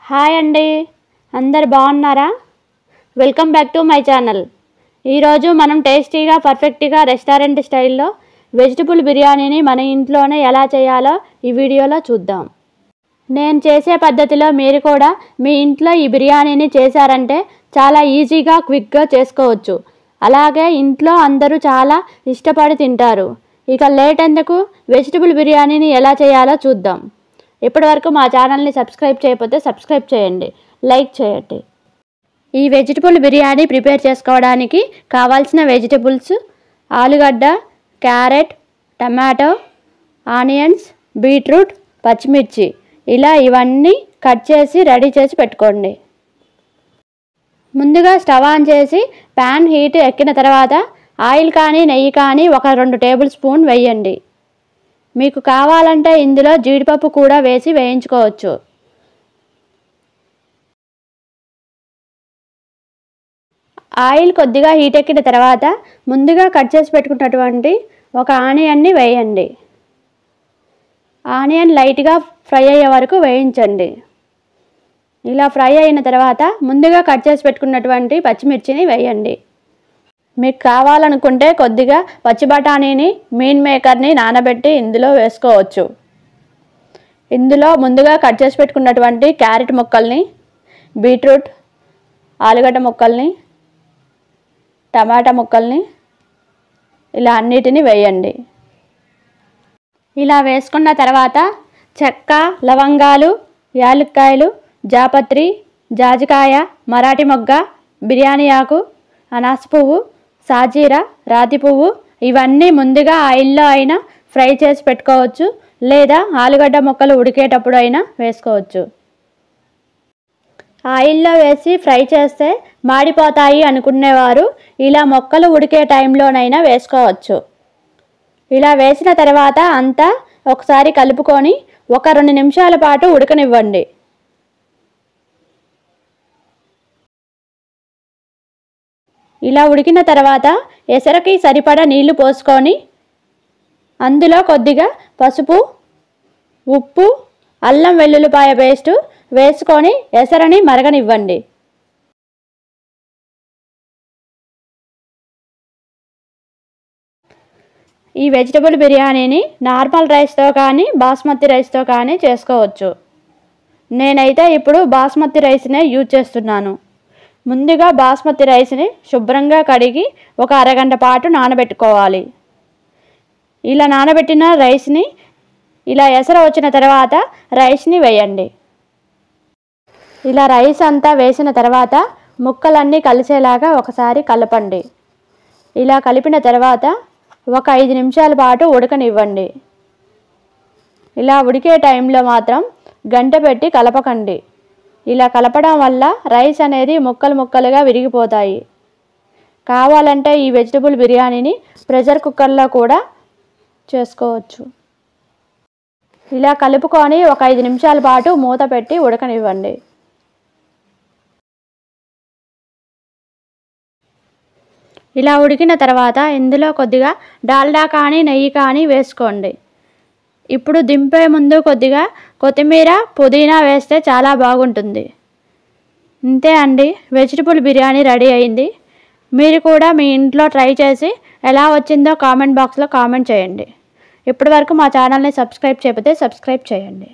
Hi అండి, అందరు బాగున్నారా? Welcome back to my channel. ఈరోజు మనం టేస్టీగా పర్ఫెక్ట్గా రెస్టారెంట్ స్టైల్లో వెజిటబుల్ బిర్యానీని మన ఇంట్లోనే ఎలా చేయాలో ఈ వీడియోలో చూద్దాం. నేను చేసే పద్ధతిలో మీరు కూడా మీ ఇంట్లో ఈ బిర్యానీని చేశారంటే చాలా ఈజీగా క్విక్గా చేసుకోవచ్చు. అలాగే ఇంట్లో అందరూ చాలా ఇష్టపడి తింటారు. ఇక లేట్ ఎందుకు, వెజిటబుల్ బిర్యానీని ఎలా చేయాలో చూద్దాం. ఇప్పటివరకు మా ఛానల్ని సబ్స్క్రైబ్ చేయకపోతే సబ్స్క్రైబ్ చేయండి, లైక్ చేయండి. ఈ వెజిటబుల్ బిర్యానీ ప్రిపేర్ చేసుకోవడానికి కావాల్సిన వెజిటబుల్స్ ఆలుగడ్డ, క్యారెట్, టమాటో, ఆనియన్స్, బీట్రూట్, పచ్చిమిర్చి. ఇలా ఇవన్నీ కట్ చేసి రెడీ చేసి పెట్టుకోండి. ముందుగా స్టవ్ ఆన్ చేసి ప్యాన్ హీట్ ఎక్కిన తర్వాత ఆయిల్ కానీ నెయ్యి కానీ ఒక 2 టేబుల్ స్పూన్ వేయండి. మీకు కావాలంటే ఇందులో జీడిపప్పు కూడా వేసి వేయించుకోవచ్చు. ఆయిల్ కొద్దిగా హీట్ ఎక్కిన తర్వాత ముందుగా కట్ చేసి పెట్టుకున్నటువంటి ఒక ఆనియన్ని వేయండి. ఆనియన్ లైట్గా ఫ్రై అయ్యే వరకు వేయించండి. ఇలా ఫ్రై అయిన తర్వాత ముందుగా కట్ చేసి పెట్టుకున్నటువంటి పచ్చిమిర్చిని వేయండి. మీకు కావాలనుకుంటే కొద్దిగా పచ్చి బఠానీని, మీల్ మేకర్ని నానబెట్టి ఇందులో వేసుకోవచ్చు. ఇందులో ముందుగా కట్ చేసి పెట్టుకున్నటువంటి క్యారెట్ ముక్కల్ని, బీట్రూట్, ఆలుగడ్డ ముక్కల్ని, టమాటా ముక్కల్ని ఇలా అన్నిటినీ వేయండి. ఇలా వేసుకున్న తర్వాత చెక్క, లవంగాలు, యాలక్కాయలు, జాపత్రి, జాజికాయ, మరాఠీ మొగ్గ, బిర్యానీ ఆకు, అనాస పువ్వు, సాజీరా, రాతి పువ్వు ఇవన్నీ ముందుగా ఆయిల్లో అయినా ఫ్రై చేసి పెట్టుకోవచ్చు, లేదా ఆలుగడ్డ ముక్కలు ఉడికేటప్పుడు అయినా వేసుకోవచ్చు. ఆయిల్లో వేసి ఫ్రై చేస్తే మాడిపోతాయి అనుకునేవారు ఇలా మొక్కలు ఉడికే టైంలోనైనా వేసుకోవచ్చు. ఇలా వేసిన తర్వాత అంతా ఒకసారి కలుపుకొని ఒక 2 నిమిషాల పాటు ఉడకనివ్వండి. ఇలా ఉడికిన తర్వాత ఎసరకి సరిపడా నీళ్లు పోసుకొని అందులో కొద్దిగా పసుపు, ఉప్పు, అల్లం వెల్లుల్లిపాయ పేస్టు వేసుకొని ఎసరని మరగనివ్వండి. ఈ వెజిటబుల్ బిర్యానీని నార్మల్ రైస్తో కానీ బాస్మతి రైస్తో కానీ చేసుకోవచ్చు. నేనైతే ఇప్పుడు బాస్మతి రైస్నే యూజ్ చేస్తున్నాను. ముందుగా బాస్మతి రైస్ని శుభ్రంగా కడిగి ఒక అరగంట పాటు నానబెట్టుకోవాలి. ఇలా నానబెట్టిన రైస్ని ఇలా ఎసర వచ్చిన తర్వాత రైస్ని వేయండి. ఇలా రైస్ అంతా వేసిన తర్వాత ముక్కలన్నీ కలిసేలాగా ఒకసారి కలపండి. ఇలా కలిపిన తర్వాత ఒక 5 నిమిషాల పాటు ఉడకనివ్వండి. ఇలా ఉడికే టైంలో మాత్రం గంట పెట్టి కలపకండి. ఇలా కలపడం వల్ల రైస్ అనేది ముక్కలు ముక్కలుగా విరిగిపోతాయి. కావాలంటే ఈ వెజిటబుల్ బిర్యానీని ప్రెషర్ కుక్కర్లో కూడా చేసుకోవచ్చు. ఇలా కలుపుకొని ఒక 5 నిమిషాల పాటు మూత పెట్టి ఉడకనివ్వండి. ఇలా ఉడికిన తర్వాత ఇందులో కొద్దిగా డాల్డా కానీ నెయ్యి కానీ వేసుకోండి. ఇప్పుడు దింపే ముందు కొద్దిగా కొత్తిమీర, పుదీనా వేస్తే చాలా బాగుంటుంది. అంతే అండి, వెజిటబుల్ బిర్యానీ రెడీ అయింది. మీరు కూడా మీ ఇంట్లో ట్రై చేసి ఎలా వచ్చిందో కామెంట్ బాక్స్లో కామెంట్ చేయండి. ఇప్పటివరకు మా ఛానల్ని సబ్స్క్రైబ్ చేయకపోతే సబ్స్క్రైబ్ చేయండి.